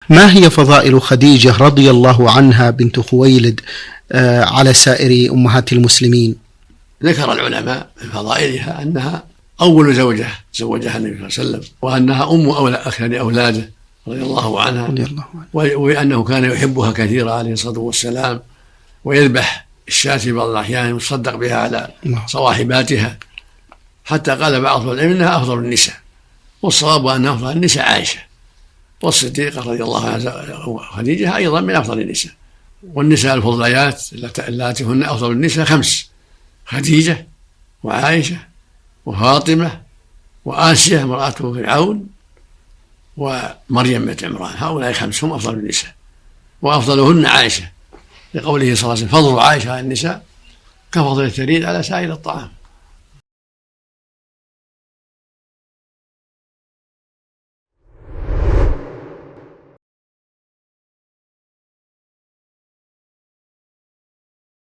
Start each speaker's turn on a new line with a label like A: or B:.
A: ما هي فضائل خديجة رضي الله عنها بنت خويلد على سائر أمهات المسلمين؟
B: ذكر العلماء من فضائلها أنها أول زوجة زوجها النبي صلى الله عليه وسلم، وأنها أم أكثر أولاده رضي الله عنها، وأنه كان يحبها كثيرا عليه الصلاة والسلام، ويذبح الشاة في بعض الأحيان ويتصدق بها على صواحباتها، حتى قال بعض العلم إنها أفضل النساء، والصواب أن أفضل النساء عائشة، والصديقة رضي الله عنها خديجة أيضا من أفضل النساء. والنساء الفضليات اللاتي هن أفضل النساء 5: خديجة وعائشة وفاطمة وآسيا امرأة فرعون ومريم بنت عمران، هؤلاء 5 هم أفضل النساء، وأفضلهن عائشة، لقوله صلى الله عليه وسلم: فضل عائشة على النساء كفضل الثريد على سائر الطعام.